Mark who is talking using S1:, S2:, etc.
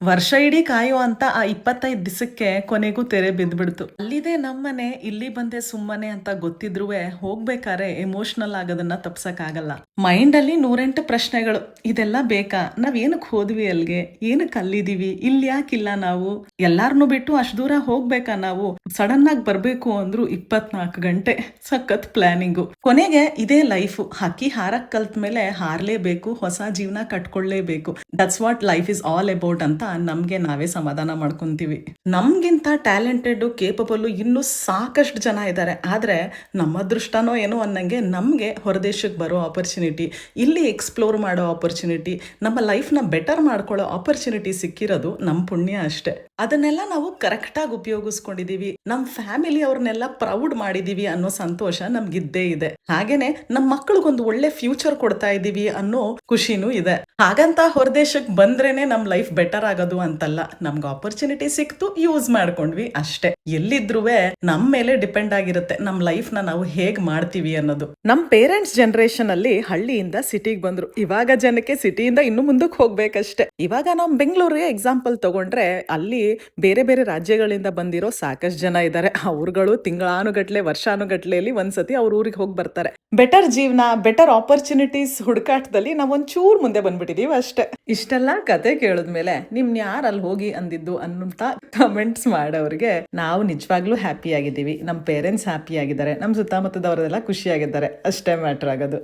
S1: ವರ್ಷ ಇಡೀ ಕಾಯೋ ಅಂತ ಆ 25 ದಿಸಕ್ಕೆ ಕೊನೆಗೂ ತೆರೆ ಬಿದ್ಬಿಡ್ತು. ಅಲ್ಲಿದೆ ನಮ್ಮನೆ, ಇಲ್ಲಿ ಬಂದೆ ಸುಮ್ಮನೆ ಅಂತ ಗೊತ್ತಿದ್ರುವೆ ಹೋಗ್ಬೇಕಾರೆ ಎಮೋಷನಲ್ ಆಗೋದನ್ನ ತಪ್ಸಕ್ಕಾಗಲ್ಲ. ಮೈಂಡಲ್ಲಿ 108 ಪ್ರಶ್ನೆಗಳು. ಇದೆಲ್ಲ ಬೇಕಾ? ನಾವ್ ಏನಕ್ ಹೋದ್ವಿ ಅಲ್ಗೆ? ಏನಕ್ ಅಲ್ಲಿದೀವಿ? ಇಲ್ಲಿ ಯಾಕಿಲ್ಲ ನಾವು? ಎಲ್ಲಾರ್ನು ಬಿಟ್ಟು ಅಷ್ಟ್ ದೂರ ಹೋಗ್ಬೇಕಾ ನಾವು? ಸಡನ್ ಆಗಿ ಬರ್ಬೇಕು ಅಂದ್ರು 24 ಗಂಟೆ ಸಖತ್ ಪ್ಲಾನಿಂಗು. ಕೊನೆಗೆ ಇದೇ ಲೈಫು. ಹಕ್ಕಿ ಹಾರಕ್ ಕಲ್ತ್ ಮೇಲೆ ಹಾರ್ಲೇಬೇಕು, ಹೊಸ ಜೀವನ ಕಟ್ಕೊಳ್ಳೇಬೇಕು. That's what life is all about ಅಂತ ನಮ್ಗೆ ನಾವೇ ಸಮಾಧಾನ ಮಾಡ್ಕೊಂತೀವಿ. ನಮ್ಗಿಂತ ಟ್ಯಾಲೆಂಟೆಡ್ ಕೇಪಬಲ್ ಇನ್ನೂ ಸಾಕಷ್ಟು ಜನ ಇದ್ದಾರೆ. ಆದ್ರೆ ನಮ್ಮ ಅದೃಷ್ಟನೋ ಏನೋ ಅನ್ನಂಗೆ ನಮ್ಗೆ ಹೊರದೇಶಕ್ಕೆ ಬರೋ ಆಪರ್ಚುನಿಟಿ, ಇಲ್ಲಿ ಎಕ್ಸ್ಪ್ಲೋರ್ ಮಾಡೋ ಆಪರ್ಚುನಿಟಿ, ನಮ್ಮ ಲೈಫ್ನ ಬೆಟರ್ ಮಾಡ್ಕೊಳ್ಳೋ ಆಪರ್ಚುನಿಟಿ ಸಿಕ್ಕಿರೋದು ನಮ್ಮ ಪುಣ್ಯ ಅಷ್ಟೇ. ಅದನ್ನೆಲ್ಲ ನಾವು ಕರೆಕ್ಟಾಗಿ ಉಪಯೋಗಿಸ್ಕೊಂಡಿದೀವಿ, ನಮ್ಮ ಫ್ಯಾಮಿಲಿ ಅವ್ರನ್ನೆಲ್ಲ ಪ್ರೌಡ್ ಮಾಡಿದೀವಿ ಅನ್ನೋ ಸಂತೋಷ ನಮ್ಗಿದ್ದೇ ಇದೆ. ಹಾಗೇನೆ ನಮ್ಮ ಮಕ್ಕಳಿಗೊಂದು ಒಳ್ಳೆ ಫ್ಯೂಚರ್ ಕೊಡ್ತಾ ಇದೀವಿ ಅನ್ನೋ ಖುಷಿನೂ ಇದೆ. ಹಾಗಂತ ಹೊರದೇಶಕ್ಕೆ ಬಂದ್ರೇನೆ ನಮ್ ಲೈಫ್ ಬೆಟರ್ ಆಗೋದು ಅಂತಲ್ಲ. ನಮ್ಗೆ ಆಪರ್ಚುನಿಟಿ ಸಿಕ್ತು, ಯೂಸ್ ಮಾಡ್ಕೊಂಡ್ವಿ ಅಷ್ಟೇ. ಎಲ್ಲಿದ್ರುವೆ ನಮ್ ಮೇಲೆ ಡಿಪೆಂಡ್ ಆಗಿರುತ್ತೆ ನಮ್ ಲೈಫ್ ನ ನಾವು ಹೇಗ್ ಮಾಡ್ತೀವಿ ಅನ್ನೋದು. ನಮ್ ಪೇರೆಂಟ್ಸ್ ಜನರೇಷನ್ ಅಲ್ಲಿ ಹಳ್ಳಿಯಿಂದ ಸಿಟಿಗೆ ಬಂದ್ರು. ಇವಾಗ ಜನಕ್ಕೆ ಸಿಟಿಯಿಂದ ಇನ್ನು ಮುಂದಕ್ಕೆ ಹೋಗ್ಬೇಕಷ್ಟೇ. ಇವಾಗ ನಾವು ಬೆಂಗಳೂರಿಗೆ ಎಕ್ಸಾಂಪಲ್ ತಗೊಂಡ್ರೆ ಅಲ್ಲಿ ಬೇರೆ ಬೇರೆ ರಾಜ್ಯಗಳಿಂದ ಬಂದಿರೋ ಸಾಕಷ್ಟು ಜನ ಇದ್ದಾರೆ. ಅವ್ರುಗಳು ತಿಂಗಳಾನುಗಟ್ಲೆ ವರ್ಷಾನುಗಟ್ಲೆಯಲ್ಲಿ ಒಂದ್ಸತಿ ಅವ್ರ ಊರಿಗೆ ಹೋಗಿ ಬರ್ತಾರೆ. ಬೆಟರ್ ಜೀವನ, ಬೆಟರ್ ಆಪರ್ಚುನಿಟೀಸ್ ಹುಡುಕಾಟದಲ್ಲಿ ನಾವ್ ಒಂಚೂರ್ ಮುಂದೆ ಬಂದ್ಬಿಟ್ಟಿದೀವಿ ಅಷ್ಟೇ. ಇಷ್ಟೆಲ್ಲ ಕತೆ ಕೇಳಿದ್ಮೇಲೆ ನಿಮ್ನ ಯಾರು ಅಲ್ಲಿ ಹೋಗಿ ಅಂದಿದ್ದು ಅನ್ನುವಂತ ಕಮೆಂಟ್ಸ್ ಮಾಡೋರಿಗೆ ನಾವು ನಿಜವಾಗ್ಲೂ ಹ್ಯಾಪಿ ಆಗಿದ್ದೀವಿ, ನಮ್ಮ ಪೇರೆಂಟ್ಸ್ ಹ್ಯಾಪಿ ಆಗಿದ್ದಾರೆ, ನಮ್ಮ ಸುತ್ತಮುತ್ತದವರೆಲ್ಲ ಖುಷಿಯಾಗಿದ್ದಾರೆ, ಅಷ್ಟೇ ಮ್ಯಾಟರ್ ಆಗೋದು.